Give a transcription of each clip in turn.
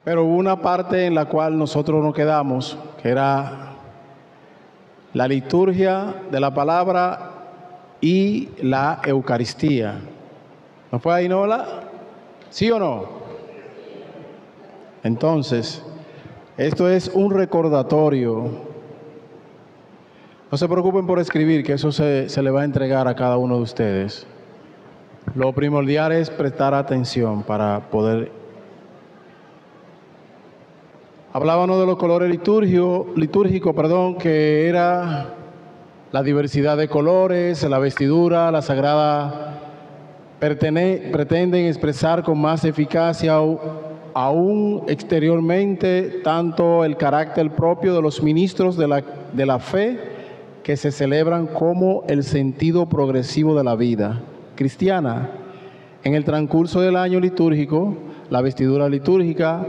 Pero hubo una parte en la cual nosotros nos quedamos, que era la liturgia de la palabra y la Eucaristía. ¿No fue ahí, Nola? ¿Sí o no? Entonces, esto es un recordatorio. No se preocupen por escribir, que eso se le va a entregar a cada uno de ustedes. Lo primordial es prestar atención para poder. Hablábamos de los colores litúrgicos, que era la diversidad de colores, la vestidura, la sagrada, pretenden expresar con más eficacia aún exteriormente tanto el carácter propio de los ministros de la fe que se celebran como el sentido progresivo de la vida cristiana. En el transcurso del año litúrgico, la vestidura litúrgica,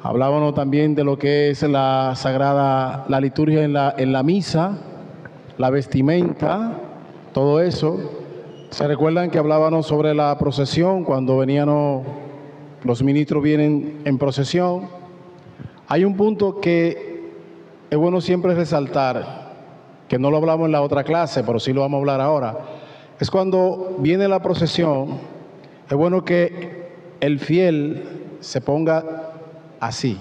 hablábamos también de lo que es la liturgia en la misa, la vestimenta, todo eso. ¿Se recuerdan que hablábamos sobre la procesión cuando los ministros vienen en procesión? Hay un punto que es bueno siempre resaltar, que no lo hablamos en la otra clase, pero sí lo vamos a hablar ahora. Es cuando viene la procesión, es bueno que el fiel se ponga así.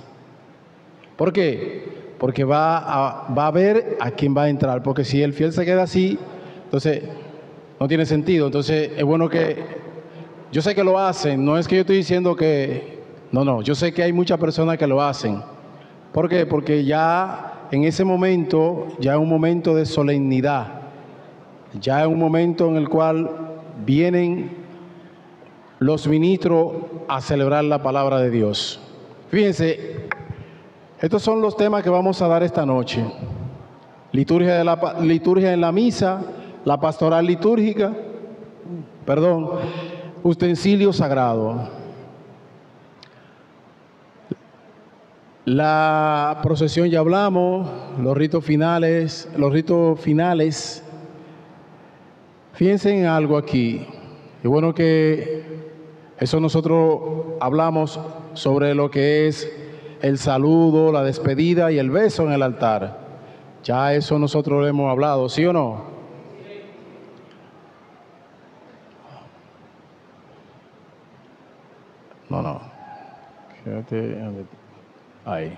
¿Por qué? Porque va a ver a quién va a entrar, porque si el fiel se queda así, entonces no tiene sentido. Entonces es bueno que, yo sé que lo hacen, no es que yo estoy diciendo que, no, yo sé que hay muchas personas que lo hacen. ¿Por qué? Porque ya en ese momento, ya es un momento de solemnidad, ya es un momento en el cual vienen los ministros a celebrar la palabra de Dios. Fíjense, estos son los temas que vamos a dar esta noche. Liturgia en la misa, la pastoral litúrgica, utensilio sagrado. La procesión ya hablamos, los ritos finales. Fíjense en algo aquí. Y bueno que eso nosotros hablamos sobre lo que es el saludo, la despedida y el beso en el altar. Ya eso nosotros lo hemos hablado, ¿sí o no? No. Quédate ahí.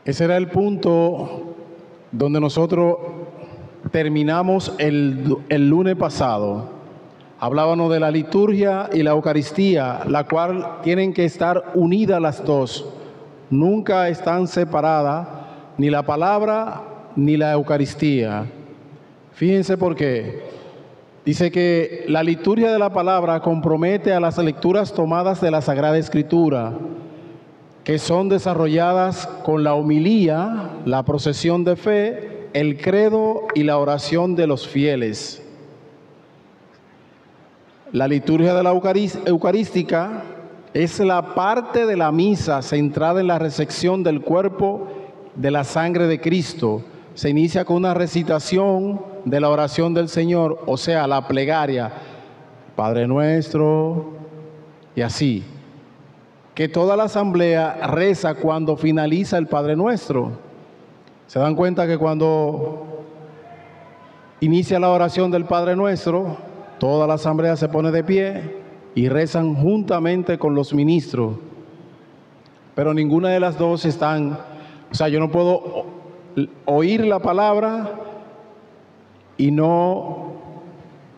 Ese era el punto donde nosotros terminamos el lunes pasado. Hablábamos de la liturgia y la Eucaristía, la cual tienen que estar unidas las dos. Nunca están separadas, ni la palabra ni la Eucaristía. Fíjense por qué. Dice que la liturgia de la palabra compromete a las lecturas tomadas de la Sagrada Escritura, que son desarrolladas con la homilía, la procesión de fe, el credo y la oración de los fieles. La liturgia de la eucarística es la parte de la misa centrada en la recepción del cuerpo de la sangre de Cristo. Se inicia con una recitación de la oración del Señor, o sea, la plegaria, Padre Nuestro, y así, que toda la asamblea reza cuando finaliza el Padre Nuestro. ¿Se dan cuenta que cuando inicia la oración del Padre Nuestro, toda la asamblea se pone de pie y rezan juntamente con los ministros? Pero ninguna de las dos están, yo no puedo oír la palabra y no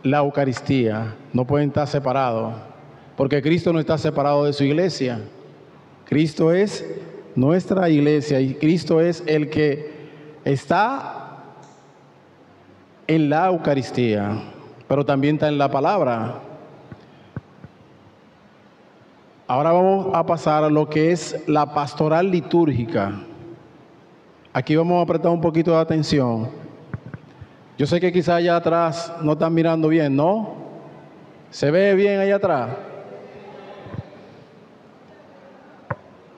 la Eucaristía. No pueden estar separados, porque Cristo no está separado de su iglesia. Cristo es nuestra iglesia y Cristo es el que está en la Eucaristía, pero también está en la palabra. Ahora vamos a pasar a lo que es la pastoral litúrgica. Aquí vamos a prestar un poquito de atención. Yo sé que quizás allá atrás no están mirando bien, ¿no? ¿Se ve bien allá atrás?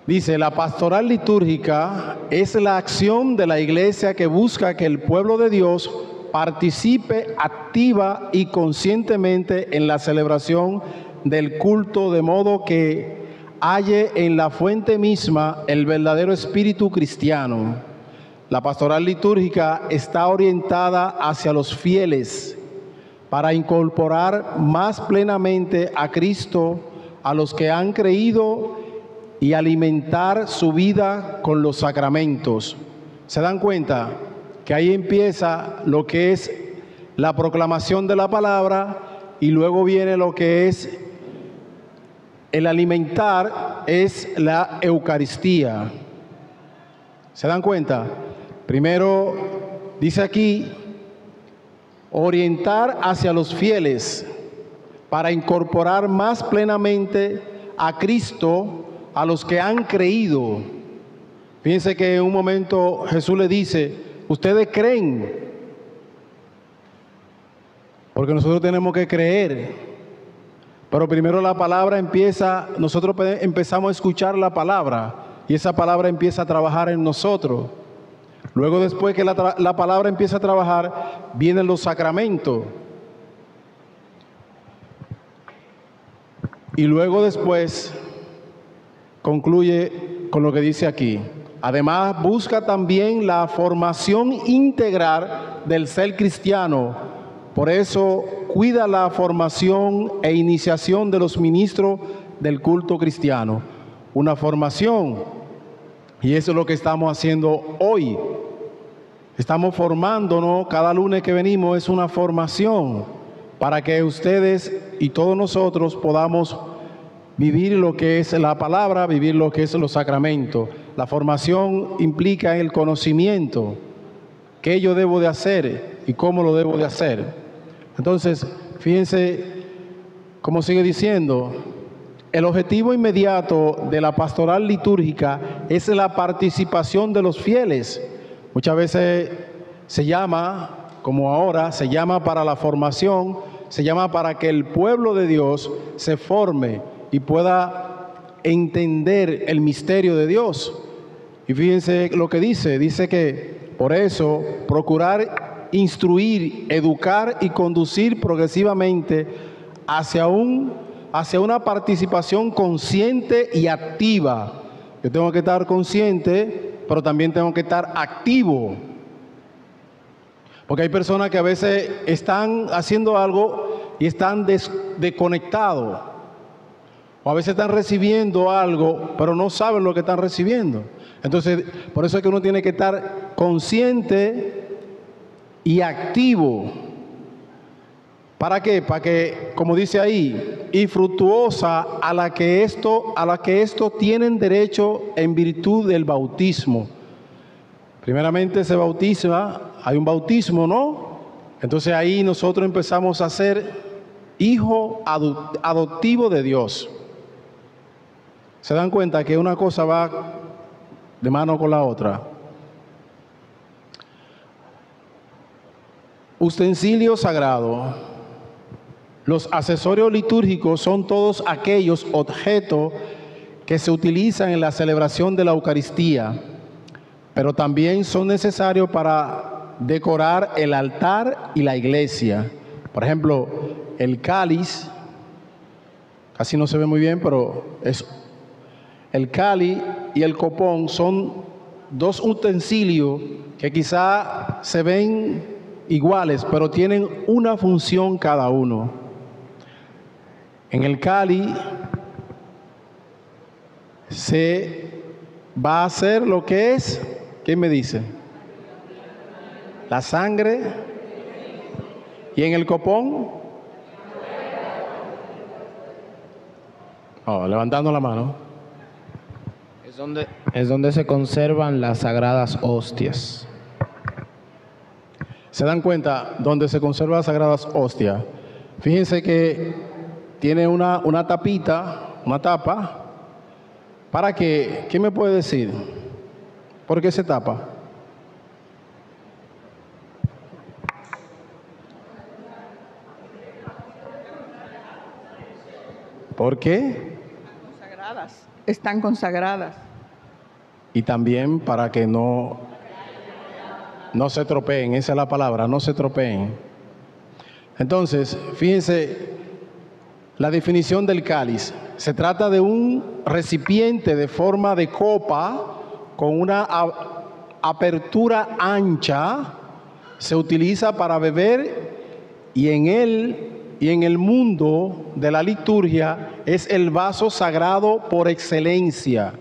Dice, la pastoral litúrgica es la acción de la iglesia que busca que el pueblo de Dios participe activa y conscientemente en la celebración del culto, de modo que halle en la fuente misma el verdadero espíritu cristiano. La pastoral litúrgica está orientada hacia los fieles para incorporar más plenamente a Cristo a los que han creído y alimentar su vida con los sacramentos. ¿Se dan cuenta? Que ahí empieza lo que es la proclamación de la palabra y luego viene lo que es el alimentar, es la Eucaristía. ¿Se dan cuenta? Primero dice aquí, orientar hacia los fieles para incorporar más plenamente a Cristo a los que han creído. Fíjense que en un momento Jesús le dice, ustedes creen, porque nosotros tenemos que creer, pero primero la palabra empieza, nosotros empezamos a escuchar la palabra y esa palabra empieza a trabajar en nosotros. Luego, después que la palabra empieza a trabajar, vienen los sacramentos. Y luego después concluye con lo que dice aquí. Además, busca también la formación integral del ser cristiano. Por eso, cuida la formación e iniciación de los ministros del culto cristiano. Una formación, y eso es lo que estamos haciendo hoy. Estamos formándonos, cada lunes que venimos es una formación para que ustedes y todos nosotros podamos vivir lo que es la palabra, vivir lo que es los sacramentos. La formación implica el conocimiento, qué yo debo de hacer y cómo lo debo de hacer. Entonces, fíjense cómo sigue diciendo, el objetivo inmediato de la pastoral litúrgica es la participación de los fieles. Muchas veces se llama, como ahora, se llama para la formación, se llama para que el pueblo de Dios se forme y pueda entender el misterio de Dios. Y fíjense lo que dice que por eso procurar instruir, educar y conducir progresivamente hacia una participación consciente y activa. Yo tengo que estar consciente, pero también tengo que estar activo. Porque hay personas que a veces están haciendo algo y están desconectados. O a veces están recibiendo algo, pero no saben lo que están recibiendo. Entonces, por eso es que uno tiene que estar consciente y activo. ¿Para qué? Para que, como dice ahí, y fructuosa a la que esto tienen derecho en virtud del bautismo. Primeramente se bautiza, hay un bautismo, ¿no? Entonces ahí nosotros empezamos a ser hijo adoptivo de Dios. ¿Se dan cuenta que una cosa va de mano con la otra? Utensilio sagrado. Los accesorios litúrgicos son todos aquellos objetos que se utilizan en la celebración de la Eucaristía, pero también son necesarios para decorar el altar y la iglesia. Por ejemplo, el cáliz, casi no se ve muy bien, pero el cáliz y el copón son dos utensilios que quizá se ven iguales, pero tienen una función cada uno. En el cáliz se va a hacer lo que es, ¿quién me dice? La sangre. Y en el copón, levantando la mano. Es donde se conservan las sagradas hostias. ¿Se dan cuenta? Donde se conservan las sagradas hostias. Fíjense que tiene una tapita, una tapa. ¿Para qué? ¿Qué me puede decir? ¿Por qué se tapa? ¿Por qué? Están consagradas. Y también para que no se tropeen, esa es la palabra, no se tropeen. Entonces, fíjense, la definición del cáliz. Se trata de un recipiente de forma de copa con una apertura ancha. Se utiliza para beber y en el mundo de la liturgia es el vaso sagrado por excelencia.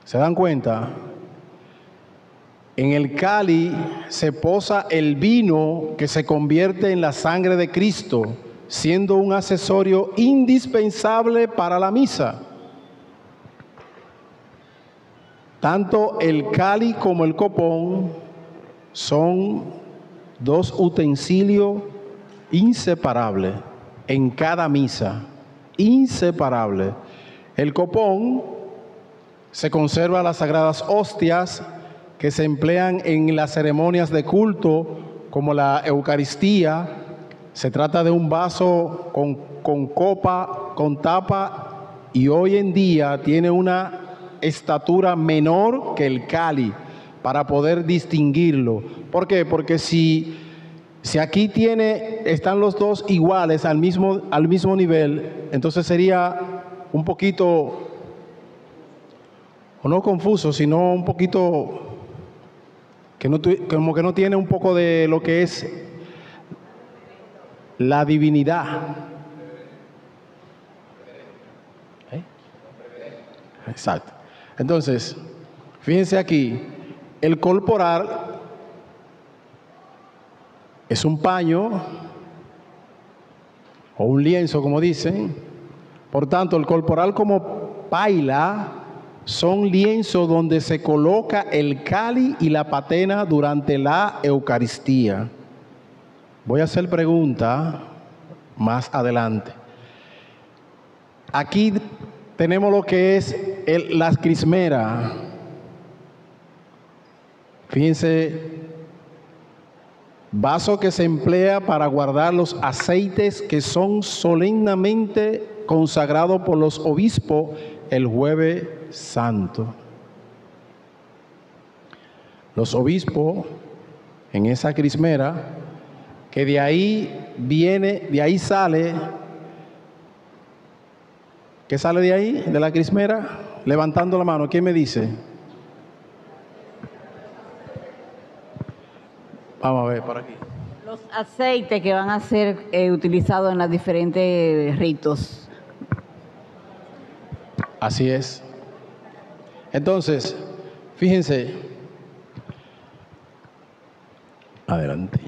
¿Se dan cuenta? En el cáliz se posa el vino que se convierte en la sangre de Cristo, siendo un accesorio indispensable para la misa. Tanto el cáliz como el copón son dos utensilios inseparables en cada misa, inseparables. El copón se conserva las sagradas hostias que se emplean en las ceremonias de culto, como la Eucaristía. Se trata de un vaso con copa, con tapa, y hoy en día tiene una estatura menor que el cáliz para poder distinguirlo. ¿Por qué? Porque si aquí están los dos iguales al mismo nivel, entonces sería un poquito, o no confuso, sino un poquito como que no tiene un poco de lo que es la divinidad. Exacto. Entonces, fíjense aquí, el corporal es un paño o un lienzo, como dicen. Por tanto, el corporal como paila son lienzos donde se coloca el cáliz y la patena durante la Eucaristía. Voy a hacer pregunta más adelante. Aquí tenemos lo que es las crismeras. Fíjense, vaso que se emplea para guardar los aceites que son solemnemente consagrados por los obispos el Jueves Santo. Los obispos en esa crismera, que de ahí sale, ¿qué sale de ahí, de la crismera? Levantando la mano, ¿quién me dice? Vamos a ver por aquí. Los aceites que van a ser utilizados en los diferentes ritos. Así es. Entonces, fíjense. Adelante.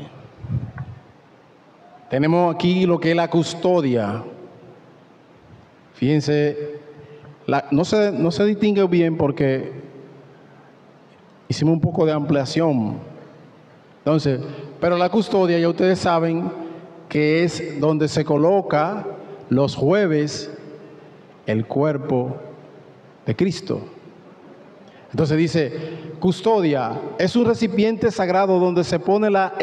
Tenemos aquí lo que es la custodia. Fíjense, no se distingue bien porque hicimos un poco de ampliación. Entonces, pero la custodia ya ustedes saben que es donde se coloca los jueves el cuerpo de Cristo. Entonces dice, custodia es un recipiente sagrado donde se pone la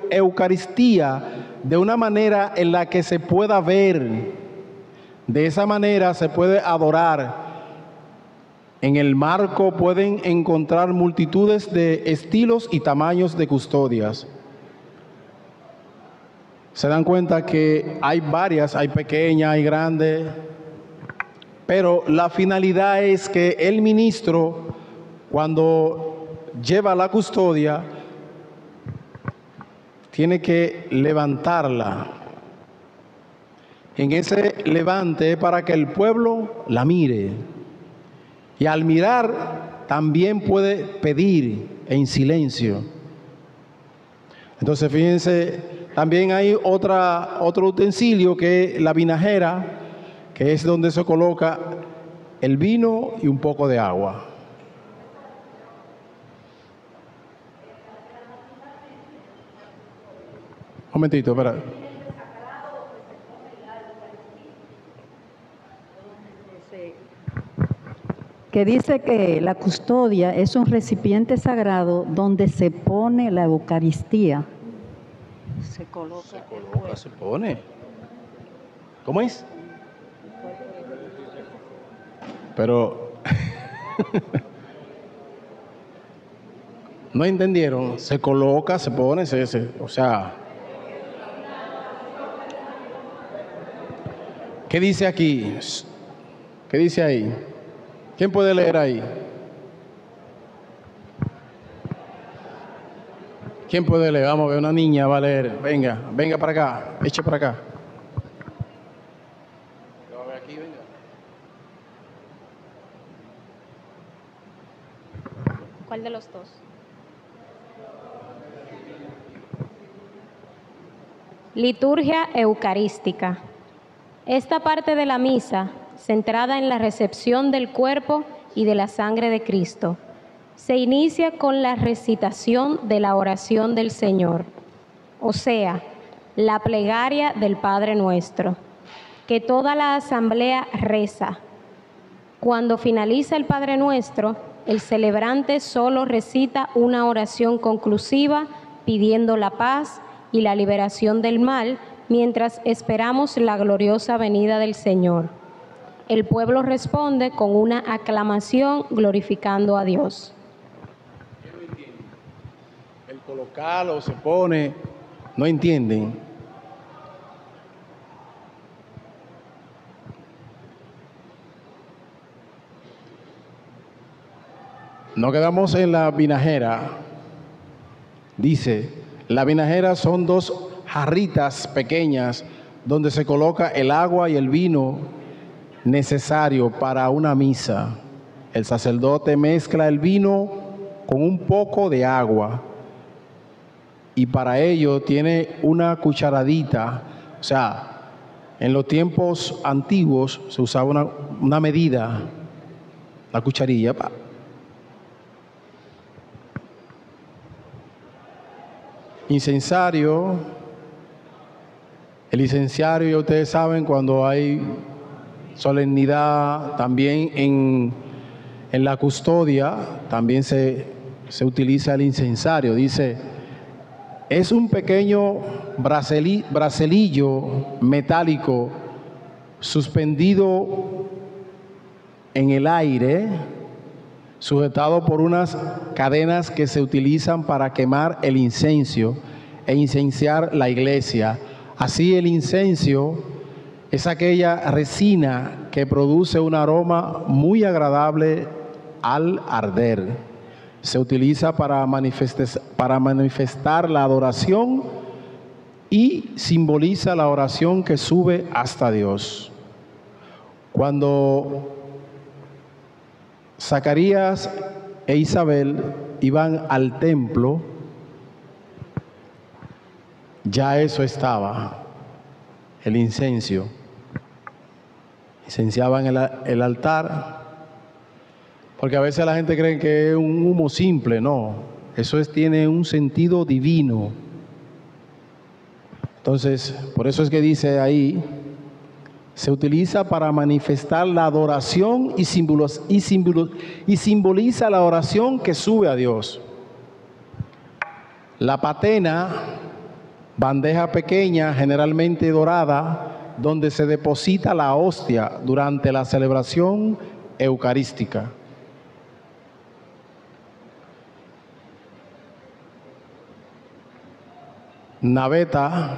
Eucaristía de una manera en la que se pueda ver. De esa manera se puede adorar. En el marco pueden encontrar multitudes de estilos y tamaños de custodias. Se dan cuenta que hay varias, hay pequeñas, hay grandes, pero la finalidad es que el ministro, cuando lleva la custodia, tiene que levantarla. En ese levante es para que el pueblo la mire. Y al mirar también puede pedir en silencio. Entonces fíjense, también hay otro utensilio que es la vinajera, que es donde se coloca el vino y un poco de agua. Un momentito, espera. Que dice que la custodia es un recipiente sagrado donde se pone la Eucaristía. Se coloca. Se pone. ¿Cómo es? Pero no entendieron. Se coloca, se pone, o sea. ¿Qué dice aquí? ¿Qué dice ahí? ¿Quién puede leer ahí? ¿Quién puede leer? Vamos a ver, una niña va a leer. Venga, venga para acá, eche para acá. Aquí, venga. ¿Cuál de los dos? Liturgia eucarística. Esta parte de la misa, centrada en la recepción del cuerpo y de la sangre de Cristo, se inicia con la recitación de la oración del Señor, o sea, la plegaria del Padre Nuestro, que toda la asamblea reza. Cuando finaliza el Padre Nuestro, el celebrante solo recita una oración conclusiva pidiendo la paz y la liberación del mal mientras esperamos la gloriosa venida del Señor. El pueblo responde con una aclamación glorificando a Dios. El colocarlo se pone, no entienden. No quedamos en la vinajera. Dice, la vinajera son 2 jarritas pequeñas donde se coloca el agua y el vino necesario para una misa. El sacerdote mezcla el vino con un poco de agua y para ello tiene una cucharadita. O sea, en los tiempos antiguos se usaba una medida, la cucharilla. Incensario. El incensario, ya ustedes saben, cuando hay solemnidad, también en la custodia, también se utiliza el incensario. Dice, es un pequeño bracelillo metálico suspendido en el aire, sujetado por unas cadenas que se utilizan para quemar el incienso e incenciar la iglesia. Así el incienso es aquella resina que produce un aroma muy agradable al arder. Se utiliza para manifestar la adoración y simboliza la oración que sube hasta Dios. Cuando Zacarías e Isabel iban al templo, ya eso estaba, el incienso. Incenciaban el altar, porque a veces la gente cree que es un humo simple. No, eso tiene un sentido divino. Entonces, por eso es que dice ahí, se utiliza para manifestar la adoración y simboliza la oración que sube a Dios. La patena, bandeja pequeña, generalmente dorada, donde se deposita la hostia durante la celebración eucarística. Naveta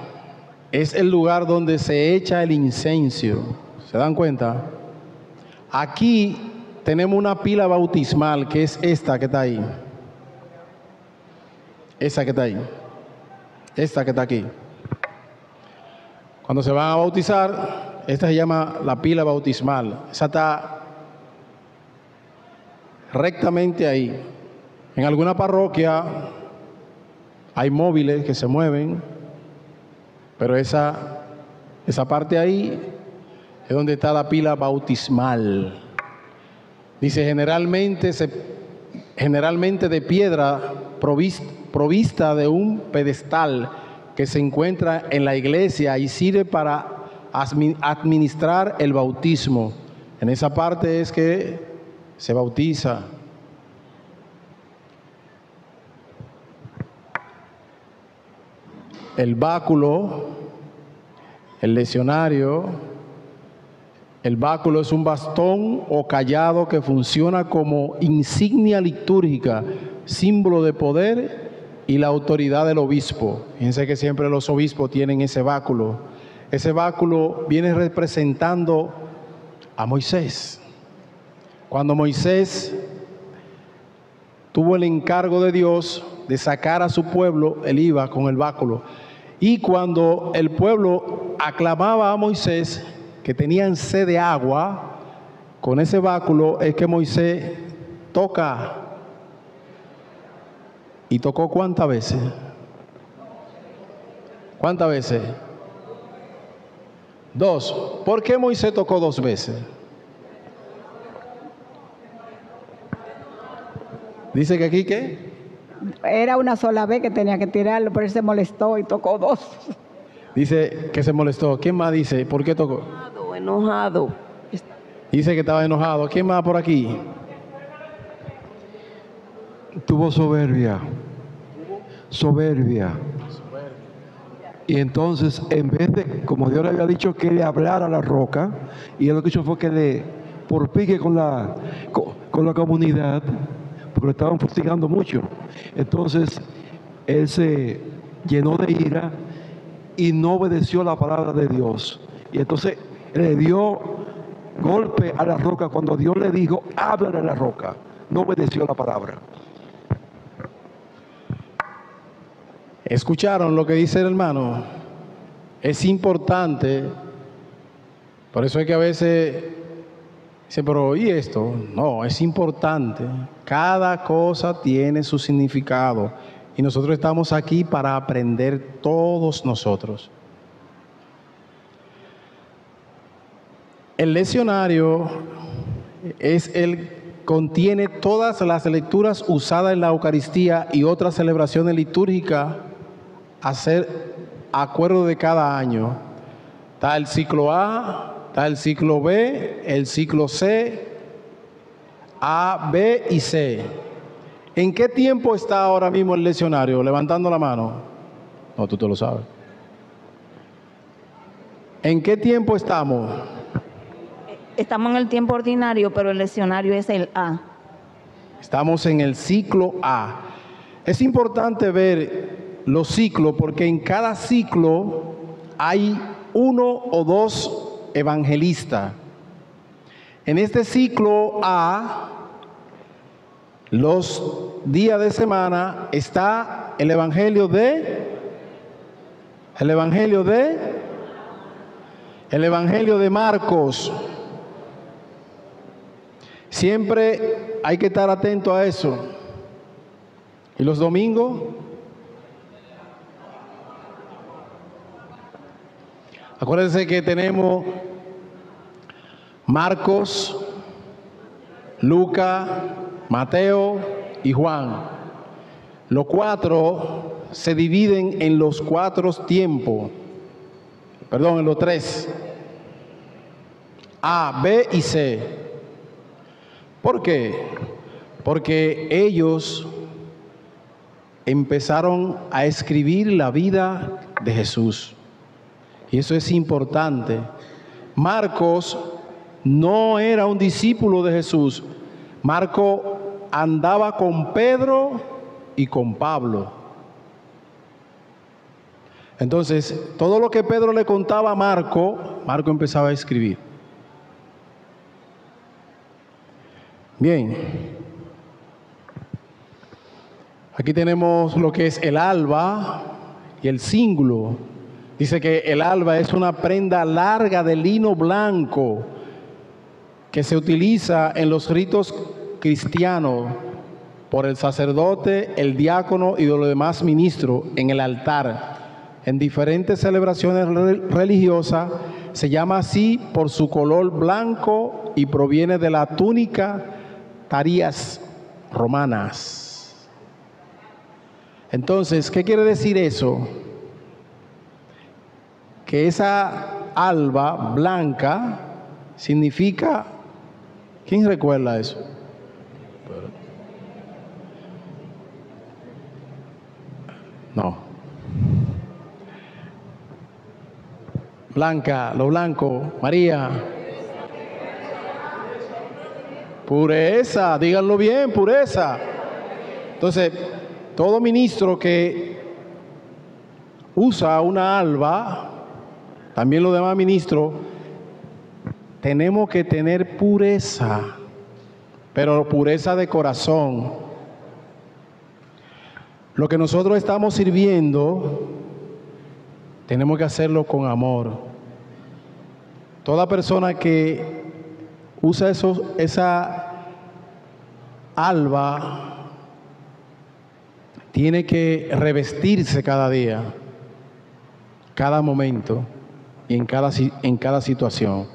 es el lugar donde se echa el incienso. ¿Se dan cuenta? Aquí tenemos una pila bautismal, que es esta que está ahí. Esa que está ahí. Esta que está aquí. Cuando se van a bautizar, esta se llama la pila bautismal. Esa está rectamente ahí. En alguna parroquia hay móviles que se mueven, pero esa parte ahí es donde está la pila bautismal. Dice, generalmente de piedra provista de un pedestal que se encuentra en la iglesia y sirve para administrar el bautismo. En esa parte es que se bautiza. El báculo, el leccionario. El báculo es un bastón o cayado que funciona como insignia litúrgica, símbolo de poder y la autoridad del obispo. Fíjense que siempre los obispos tienen ese báculo. Ese báculo viene representando a Moisés. Cuando Moisés tuvo el encargo de Dios de sacar a su pueblo, él iba con el báculo. Y cuando el pueblo aclamaba a Moisés, que tenían sed de agua, con ese báculo es que Moisés toca. ¿Y tocó cuántas veces? ¿Cuántas veces? 2. ¿Por qué Moisés tocó 2 veces? Dice que aquí, ¿qué? Era una sola vez que tenía que tirarlo, pero él se molestó y tocó 2. Dice que se molestó. ¿Quién más dice? ¿Por qué tocó? Enojado. Dice que estaba enojado. ¿Quién más por aquí? Tuvo soberbia. Y entonces, en vez de, como Dios le había dicho, que le hablara a la roca, y él lo que hizo fue que le porpique con la comunidad, porque lo estaban fustigando mucho. Entonces, él se llenó de ira y no obedeció la palabra de Dios. Y entonces le dio golpe a la roca cuando Dios le dijo, háblale a la roca. No obedeció la palabra. ¿Escucharon lo que dice el hermano? Es importante, por eso es que a veces dicen, pero ¿y esto? No, es importante. Cada cosa tiene su significado y nosotros estamos aquí para aprender todos nosotros. El leccionario contiene todas las lecturas usadas en la Eucaristía y otras celebraciones litúrgicas a hacer acuerdo de cada año. Está el ciclo A, está el ciclo B, el ciclo C, A, B y C. ¿En qué tiempo está ahora mismo el leccionario? Levantando la mano. No, tú te lo sabes. ¿En qué tiempo estamos? Estamos en el tiempo ordinario, pero el leccionario es el A. Estamos en el ciclo A. Es importante ver los ciclos porque en cada ciclo hay 1 o 2 evangelistas. En este ciclo A, los días de semana está el evangelio de Marcos. Siempre hay que estar atento a eso. ¿Y los domingos? Acuérdense que tenemos Marcos, Lucas, Mateo y Juan. Los 4 se dividen en los 4 tiempos. Perdón, en los 3. A, B y C. ¿Por qué? Porque ellos empezaron a escribir la vida de Jesús. Y eso es importante. Marcos no era un discípulo de Jesús. Marcos andaba con Pedro y con Pablo. Entonces, todo lo que Pedro le contaba a Marcos empezaba a escribir. Bien. Aquí tenemos lo que es el alba y el cíngulo. Dice que el alba es una prenda larga de lino blanco que se utiliza en los ritos cristianos por el sacerdote, el diácono y los demás ministros en el altar. En diferentes celebraciones religiosas se llama así por su color blanco y proviene de la túnica tarías romanas. Entonces, ¿qué quiere decir eso? Que esa alba blanca significa, ¿quién recuerda eso? No. Blanca, lo blanco, María. Pureza, díganlo bien, pureza. Entonces, todo ministro que usa una alba también los demás ministros, tenemos que tener pureza, pero pureza de corazón. Lo que nosotros estamos sirviendo, tenemos que hacerlo con amor. Toda persona que usa esa alba tiene que revestirse cada día, cada momento y en cada situación.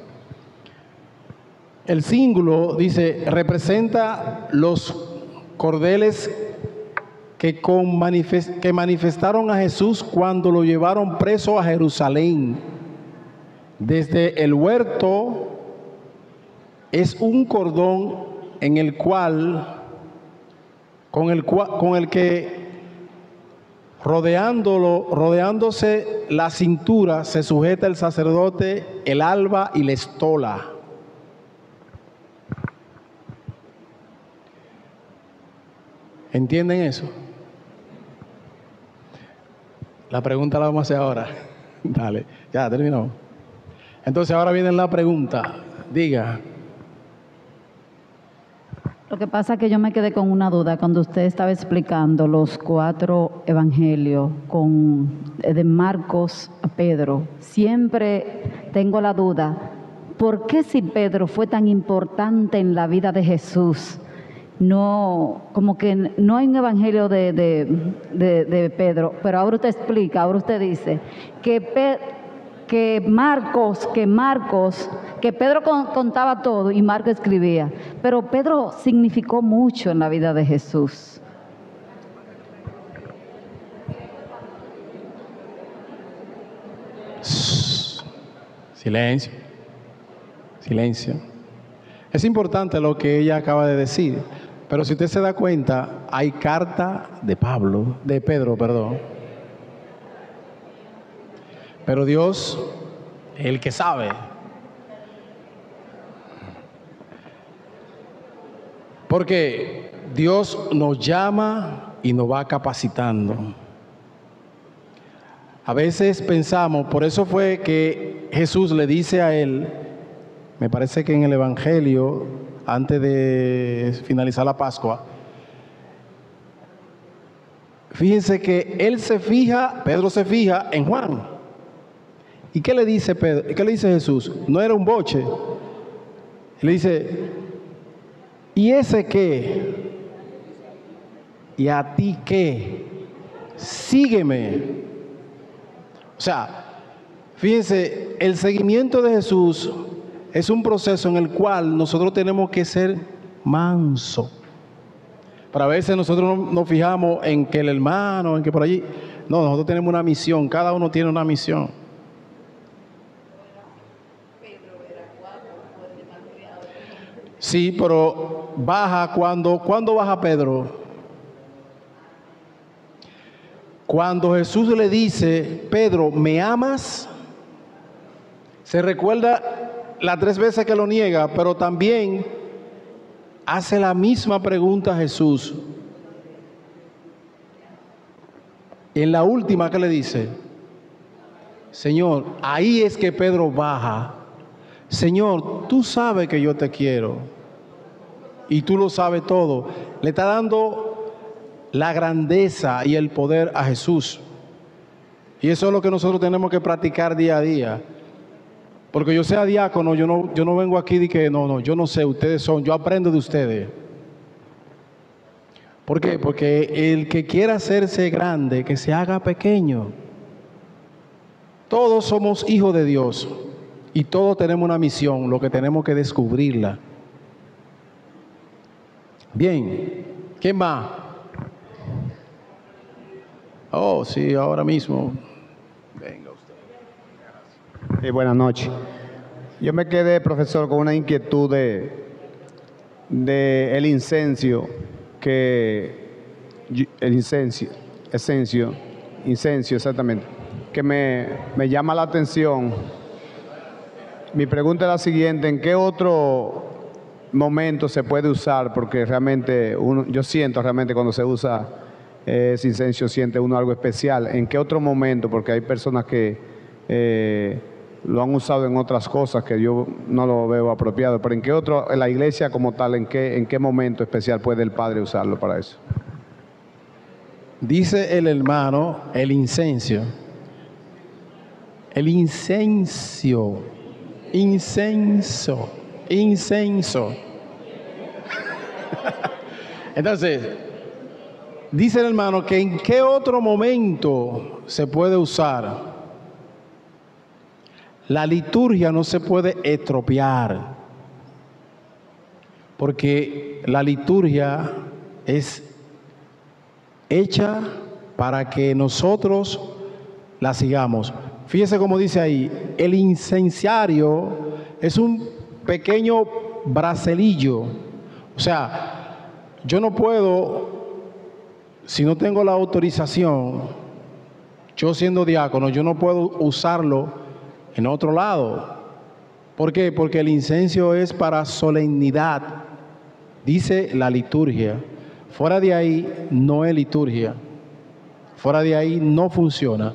El símbolo, dice, representa los cordeles que manifestaron a Jesús cuando lo llevaron preso a Jerusalén. Desde el huerto es un cordón en el cual, con el que rodeándose la cintura se sujeta el sacerdote, el alba y la estola. ¿Entienden eso? La pregunta la vamos a hacer ahora. Dale, ya terminó. Entonces ahora viene la pregunta. Diga. Lo que pasa es que yo me quedé con una duda cuando usted estaba explicando los 4 evangelios de Marcos a Pedro. Siempre tengo la duda, ¿por qué si Pedro fue tan importante en la vida de Jesús? No, como que no hay un evangelio de Pedro, pero ahora usted explica, ahora usted dice que Pedro contaba todo y Marcos escribía, pero Pedro significó mucho en la vida de Jesús. Silencio, silencio. Es importante lo que ella acaba de decir, pero si usted se da cuenta, hay carta de Pedro, perdón. Pero Dios es el que sabe. Porque Dios nos llama y nos va capacitando. A veces pensamos, por eso fue que Jesús le dice a él, me parece que en el Evangelio, antes de finalizar la Pascua, fíjense que Pedro se fija en Juan. ¿Y qué le dice Pedro? ¿Qué le dice Jesús? No era un boche. Le dice, ¿y ese qué? ¿Y a ti qué? Sígueme. O sea, fíjense, el seguimiento de Jesús es un proceso en el cual nosotros tenemos que ser manso. Pero a veces nosotros nos fijamos en que el hermano, en que por allí. No, nosotros tenemos una misión, cada uno tiene una misión. Sí, pero baja ¿cuándo baja Pedro? Cuando Jesús le dice, Pedro, ¿me amas? Se recuerda las 3 veces que lo niega, pero también hace la misma pregunta a Jesús. En la última que le dice, Señor, ahí es que Pedro baja. Señor, tú sabes que yo te quiero y tú lo sabes todo. Le está dando la grandeza y el poder a Jesús. Y eso es lo que nosotros tenemos que practicar día a día. Porque yo sea diácono, yo no vengo aquí de que no, yo no sé, ustedes son, yo aprendo de ustedes. ¿Por qué? Porque el que quiera hacerse grande, que se haga pequeño. Todos somos hijos de Dios y todos tenemos una misión, lo que tenemos que descubrirla. Bien, ¿quién más? Oh, sí, ahora mismo. Venga usted. Buenas noches. Yo me quedé, profesor, con una inquietud de el incenso, exactamente, que me llama la atención. Mi pregunta es la siguiente: ¿en qué otro momento se puede usar? Porque realmente yo siento realmente cuando se usa ese incienso, siente uno algo especial. ¿En qué otro momento? Porque hay personas que lo han usado en otras cosas que yo no lo veo apropiado. Pero ¿en qué otro, en la iglesia como tal, en qué momento especial puede el padre usarlo para eso? Dice el hermano, el incienso. El incenso. Incenso. Incenso. Entonces, dice el hermano que en qué otro momento se puede usar. La liturgia no se puede estropear, porque la liturgia es hecha para que nosotros la sigamos. Fíjese cómo dice ahí, el incenciario es un pequeño bracelillo. O sea, yo no puedo, si no tengo la autorización, yo siendo diácono, yo no puedo usarlo en otro lado. ¿Por qué? Porque el incienso es para solemnidad, dice la liturgia. Fuera de ahí no es liturgia. Fuera de ahí no funciona.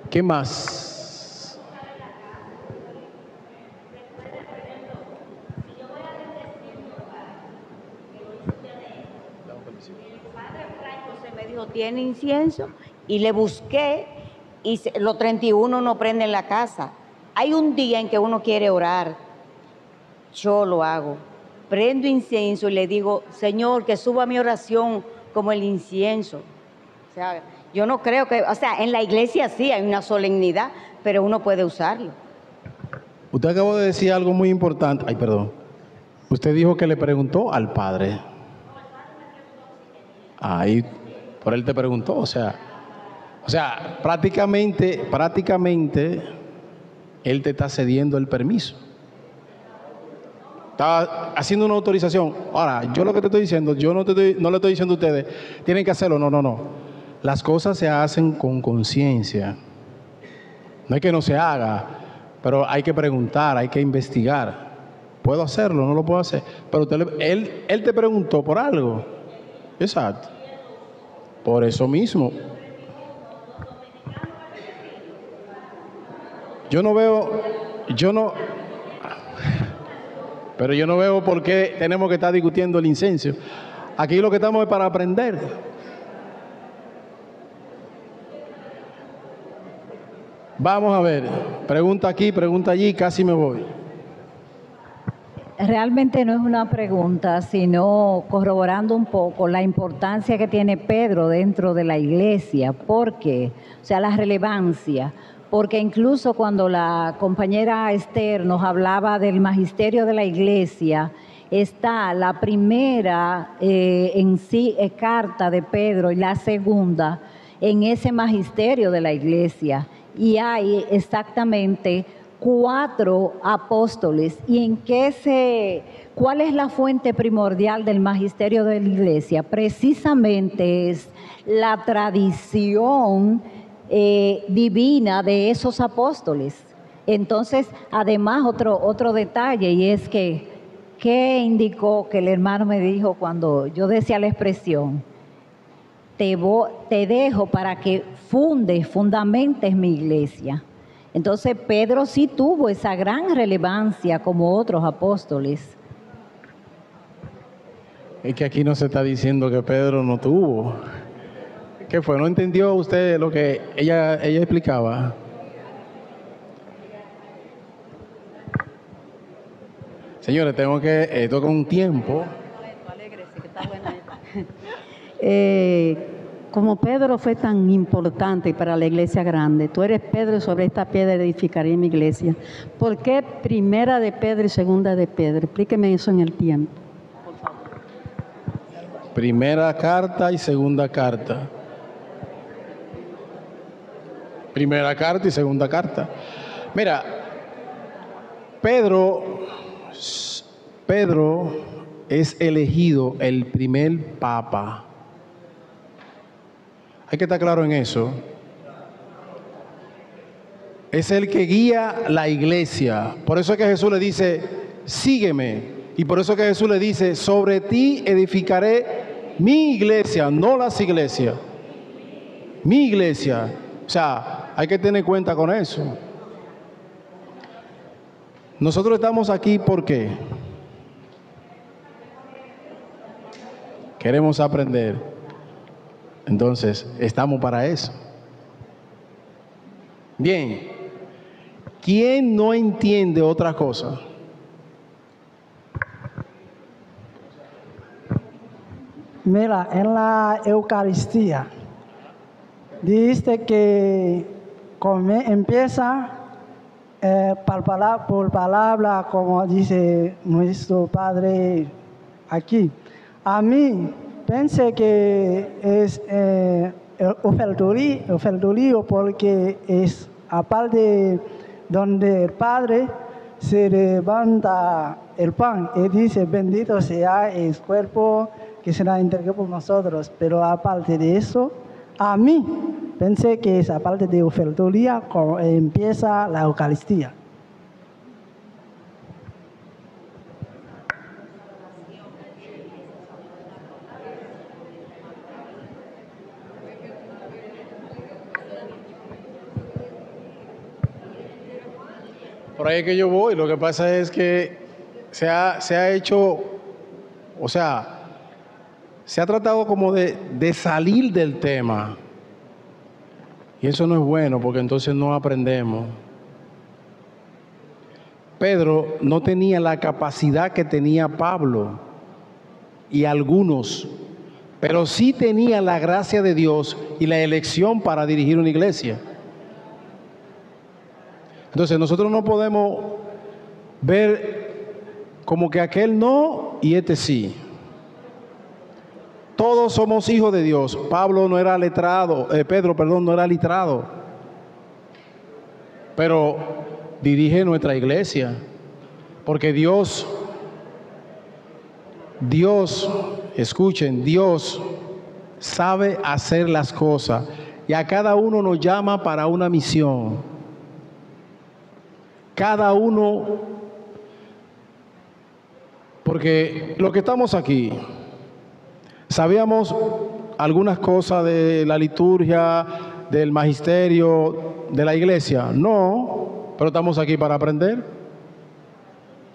¿Qué más? Me dijo, ¿tiene incienso? Y le busqué y los 31 no prenden la casa. Hay un día en que uno quiere orar, yo lo hago. Prendo incienso y le digo, Señor, que suba mi oración como el incienso. O sea, yo no creo que, o sea, en la iglesia sí hay una solemnidad, pero uno puede usarlo. Usted acabó de decir algo muy importante. Ay, perdón. Usted dijo que le preguntó al Padre. Ahí, por él te preguntó, o sea, prácticamente, él te está cediendo el permiso. Está haciendo una autorización. Ahora, yo lo que te estoy diciendo, yo no le estoy diciendo a ustedes, tienen que hacerlo, no. Las cosas se hacen con conciencia. No es que no se haga, pero hay que preguntar, hay que investigar. ¿Puedo hacerlo? No lo puedo hacer. Pero él te preguntó por algo. Exacto. Por eso mismo. Yo no veo por qué tenemos que estar discutiendo el incienso. Aquí lo que estamos es para aprender. Vamos a ver, pregunta aquí, pregunta allí, casi me voy. Realmente no es una pregunta, sino corroborando un poco la importancia que tiene Pedro dentro de la iglesia. ¿Por qué? O sea, la relevancia. Porque incluso cuando la compañera Esther nos hablaba del magisterio de la iglesia, está la primera en sí carta de Pedro y la segunda en ese magisterio de la iglesia. Y hay exactamente 4 apóstoles. ¿Y cuál es la fuente primordial del magisterio de la iglesia? Precisamente es la tradición divina de esos apóstoles. Entonces, además, otro detalle, y es que, ¿qué indicó que el hermano me dijo cuando yo decía la expresión? Te dejo para que fundamentes mi iglesia. Entonces, Pedro sí tuvo esa gran relevancia como otros apóstoles. Es que aquí no se está diciendo que Pedro no tuvo. ¿Qué fue? ¿No entendió usted lo que ella explicaba? Señores, tengo toca un tiempo. Como Pedro fue tan importante para la iglesia grande, tú eres Pedro, sobre esta piedra edificaré mi iglesia. ¿Por qué primera de Pedro y segunda de Pedro? Explíqueme eso en el tiempo. Por favor. Primera carta y segunda carta. Primera carta y segunda carta. Mira, Pedro es elegido el primer papa. Hay que estar claro en eso. Es el que guía la iglesia. Por eso es que Jesús le dice, sígueme. Y por eso es que Jesús le dice, sobre ti edificaré mi iglesia, no las iglesias. Mi iglesia. O sea, hay que tener cuenta con eso. Nosotros estamos aquí porque queremos aprender. Entonces, estamos para eso. Bien, ¿quién no entiende otra cosa? Mira, en la Eucaristía dice que empieza por palabra, como dice nuestro Padre aquí. A mí pensé que es el ofertorio porque es aparte donde el Padre se levanta el pan y dice, bendito sea el cuerpo que será entregado por nosotros. Pero aparte de eso, a mí pensé que es aparte de ofertoría cuando empieza la Eucaristía. Por ahí es que yo voy. Lo que pasa es que se ha hecho, o sea, se ha tratado como de salir del tema. Y eso no es bueno porque entonces no aprendemos. Pedro no tenía la capacidad que tenía Pablo y algunos, pero sí tenía la gracia de Dios y la elección para dirigir una iglesia. Entonces nosotros no podemos ver como que aquel no y este sí. Todos somos hijos de Dios. Pedro no era letrado, pero dirige nuestra iglesia, porque Dios, escuchen, Dios sabe hacer las cosas y a cada uno nos llama para una misión. Cada uno, porque los que estamos aquí, sabíamos algunas cosas de la liturgia, del magisterio, de la iglesia. No, pero estamos aquí para aprender.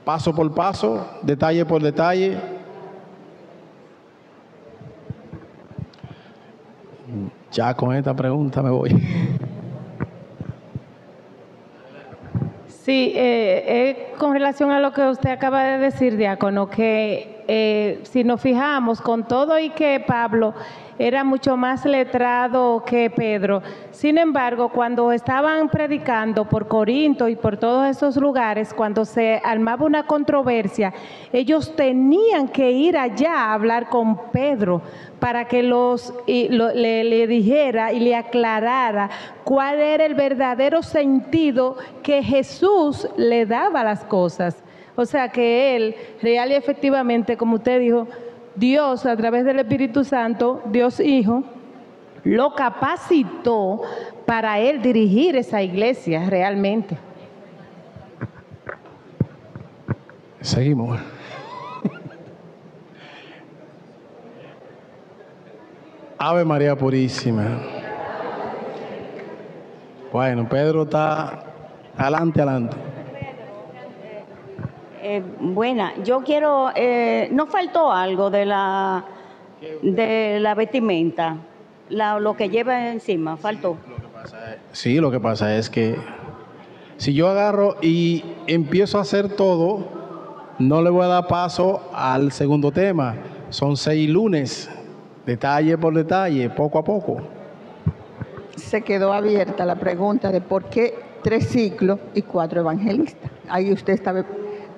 Paso por paso, detalle por detalle. Ya con esta pregunta me voy. Sí, con relación a lo que usted acaba de decir, diácono, que si nos fijamos con todo y que Pablo era mucho más letrado que Pedro, sin embargo, cuando estaban predicando por Corinto y por todos esos lugares, cuando se armaba una controversia, ellos tenían que ir allá a hablar con Pedro para que le dijera y le aclarara cuál era el verdadero sentido que Jesús le daba a las cosas. O sea que él, real y efectivamente, como usted dijo, Dios a través del Espíritu Santo, Dios Hijo, lo capacitó para él dirigir esa iglesia realmente. Seguimos. Ave María Purísima. Bueno, Pedro está adelante. Buena, yo quiero, ¿no faltó algo de la vestimenta? Lo que lleva encima, faltó. Sí, lo que pasa es que si yo agarro y empiezo a hacer todo, no le voy a dar paso al segundo tema. Son 6 lunes, detalle por detalle, poco a poco. Se quedó abierta la pregunta de por qué 3 ciclos y 4 evangelistas. Ahí usted sabe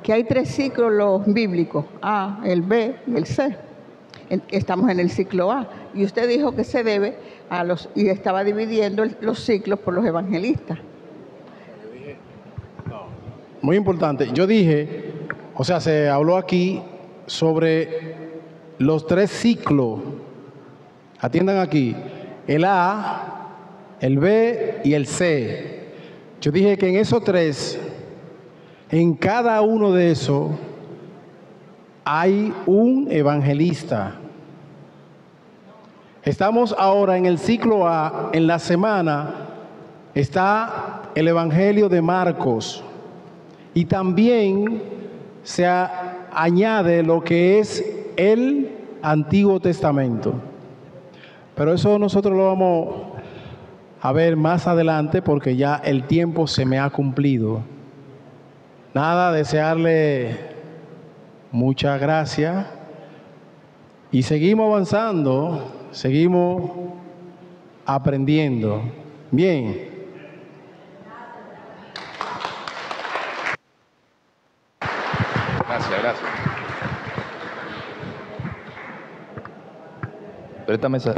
que hay 3 ciclos los bíblicos, A, el B y el C. Estamos en el ciclo A. Y usted dijo que se debe a y estaba dividiendo los ciclos por los evangelistas. Muy importante. Yo dije, o sea, se habló aquí sobre los 3 ciclos. Atiendan aquí. El A, el B y el C. Yo dije que en esos 3, en cada uno de esos, hay un evangelista. Estamos ahora en el ciclo A, en la semana está el Evangelio de Marcos y también se añade lo que es el Antiguo Testamento. Pero eso nosotros lo vamos a ver más adelante porque ya el tiempo se me ha cumplido. Nada, desearle muchas gracias y seguimos avanzando, seguimos aprendiendo. Bien. Gracias. Pero esta mesa...